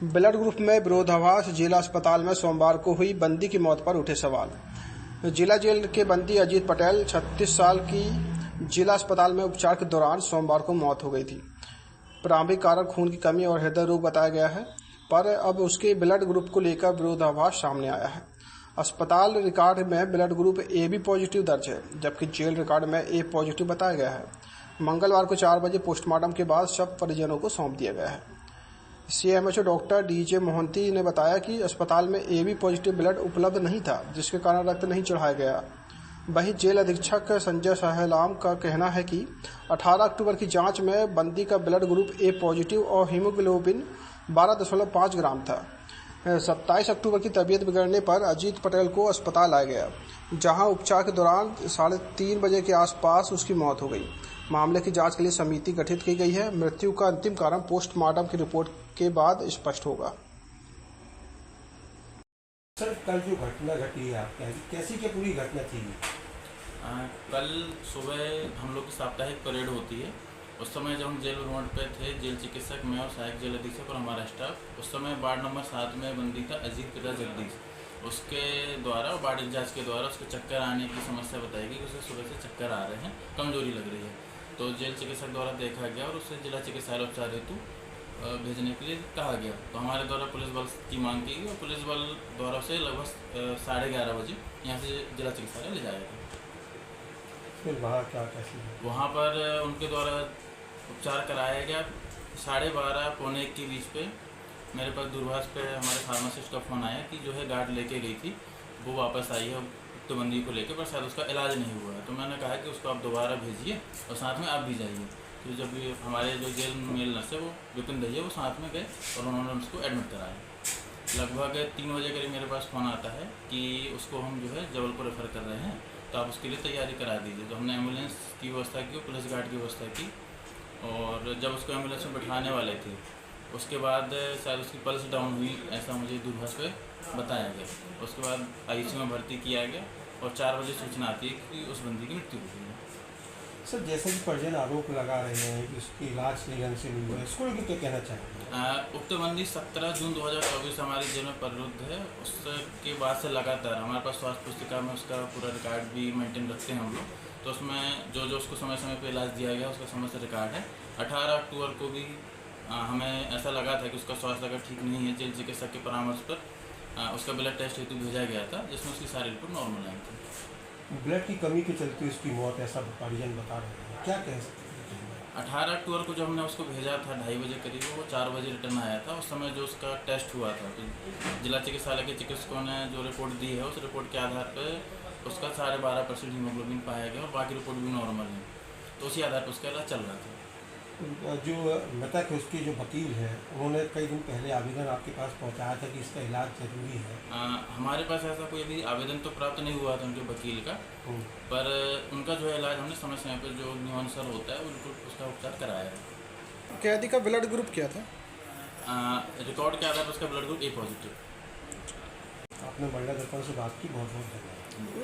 Blood group में विरोधाभास। जिला अस्पताल में सोमवार को हुई बंदी की मौत पर उठे सवाल। जिला जेल के बंदी अजीत पटेल 36 साल की जिला अस्पताल में उपचार के दौरान सोमवार को मौत हो गई थी। प्रारंभिक कारण खून की कमी और हृदय रोग बताया गया है, पर अब उसके ब्लड ग्रुप को लेकर विरोधाभास सामने आया है। अस्पताल रिकॉर्ड में ब्लड ग्रुप AB पॉजिटिव दर्ज है, जबकि जेल रिकॉर्ड में A पॉजिटिव बताया गया है। मंगलवार को 4 बजे पोस्टमार्टम के बाद शव परिजनों को सौंप दिया गया है। CMHO डॉक्टर DJ मोहंती ने बताया कि अस्पताल में AB पॉजिटिव ब्लड उपलब्ध नहीं था, जिसके कारण रक्त नहीं चढ़ाया गया। वहीं जेल अधीक्षक संजय सहलाम का कहना है कि 18 अक्टूबर की जांच में बंदी का ब्लड ग्रुप A पॉजिटिव और हीमोग्लोबिन 12.5 ग्राम था। 27 अक्टूबर की तबीयत बिगड़ने पर अजीत पटेल को अस्पताल लाया गया, जहां उपचार के दौरान 3:30 बजे के आसपास उसकी मौत हो गई। मामले की जांच के लिए समिति गठित की गई है। मृत्यु का अंतिम कारण पोस्टमार्टम की रिपोर्ट के बाद स्पष्ट होगा। सर, कल जो घटना घटी है आपके यहाँ, कैसी क्या पूरी घटना थी? कल सुबह हम लोग की साप्ताहिक परेड होती है। उस समय जब हम जेल रोड पे थे, जेल चिकित्सक, मैं और सहायक जेल अधीक्षक और हमारा स्टाफ, उस समय वार्ड नंबर 7 में बंदी था अजीत पिता जगदीश। उसके द्वारा वार्ड इंचार्ज के द्वारा उसके चक्कर आने की समस्या बताई गई कि उसे सुबह से चक्कर आ रहे हैं, कमजोरी लग रही है। तो जेल चिकित्सक द्वारा देखा गया और उसे जिला चिकित्सालय उपचार हेतु भेजने के लिए कहा गया। तो हमारे द्वारा पुलिस बल की मांग की गई और पुलिस बल द्वारा उसे लगभग 11:30 बजे यहाँ से जिला चिकित्सालय ले जाया गया। फिर वहाँ क्या कैसे? वहाँ पर उनके द्वारा उपचार कराया गया। 12:30 पौने 1 के बीच पे मेरे पास दूरभाष पे हमारे फार्मासिस्ट का फ़ोन आया कि जो है गार्ड लेके गई थी, वो वापस आई है तो बंदी को लेकर, पर शायद उसका इलाज नहीं हुआ है। तो मैंने कहा कि उसको आप दोबारा भेजिए और साथ में आप भी जाइए। तो जब हमारे जो जेल मेल नर्स है वो विपिन भैया, वो साथ में गए और उन्होंने उसको एडमिट कराया। लगभग 3 बजे करीब मेरे पास फ़ोन आता है कि उसको हम जो है जबलपुर रेफ़र कर रहे हैं, तो आप उसके लिए तैयारी करा दीजिए। तो हमने एम्बुलेंस की व्यवस्था की और पुलिस गार्ड की व्यवस्था की, और जब उसको एम्बुलेंस में बैठाने वाले थे, उसके बाद शायद उसकी पल्स डाउन हुई, ऐसा मुझे दूरभाष पे बताया गया। उसके बाद ICU में भर्ती किया गया और 4 बजे सूचना आती है कि उस बंदी की मृत्यु हो गई है। सर, जैसे कि परिजन आरोप लगा रहे हैं कि उसकी इलाज सही ढंग से नहीं हुआ है, इसको लेकर क्या कहना चाहेंगे? उक्त बंदी 17 जून 2024 हमारी जेल में प्ररुद्ध है। उसके बाद से लगातार हमारे पास स्वास्थ्य पुस्तिका में उसका पूरा रिकॉर्ड भी मेंटेन रखते हैं हम लोग। तो उसमें जो उसको समय समय पे इलाज दिया गया उसका समय से रिकॉर्ड है। 18 अक्टूबर को भी हमें ऐसा लगा था कि उसका स्वास्थ्य अगर ठीक नहीं है, जेल चिकित्सक के परामर्श पर उसका ब्लड टेस्ट हेतु भेजा गया था, जिसमें उसकी सारी रिपोर्ट नॉर्मल आई थी। ब्लड की कमी के चलते उसकी मौत, ऐसा परिजन बता रहे हैं, क्या कह सकते हैं? 18 अक्टूबर को जब हमने उसको भेजा था 2:30 बजे करीब, वो 4 बजे रिटर्न आया था। उस समय जो उसका टेस्ट हुआ था, तो जिला चिकित्सालय के चिकित्सकों ने जो रिपोर्ट दी है, उस रिपोर्ट के आधार पर उसका 12.5% हीमोग्लोबिन पाया गया और बाकी रिपोर्ट भी नॉर्मल है। तो उसी आधार पर उसका इलाज चल रहा था। जो मृतक है उसके जो वकील हैं, उन्होंने कई दिन पहले आवेदन आपके पास पहुंचाया था कि इसका इलाज जरूरी है। हमारे पास ऐसा कोई अभी आवेदन तो प्राप्त नहीं हुआ था उनके वकील का, पर उनका जो है इलाज हमने समय समय पर जो नियमानुसार होता है उनको उसका उपचार कराया है। कैदी का ब्लड ग्रुप क्या था? रिकॉर्ड के आधार पर उसका ब्लड ग्रुप A पॉजिटिव। आपने महिला दर्पण से बात की, बहुत बहुत धन्यवाद।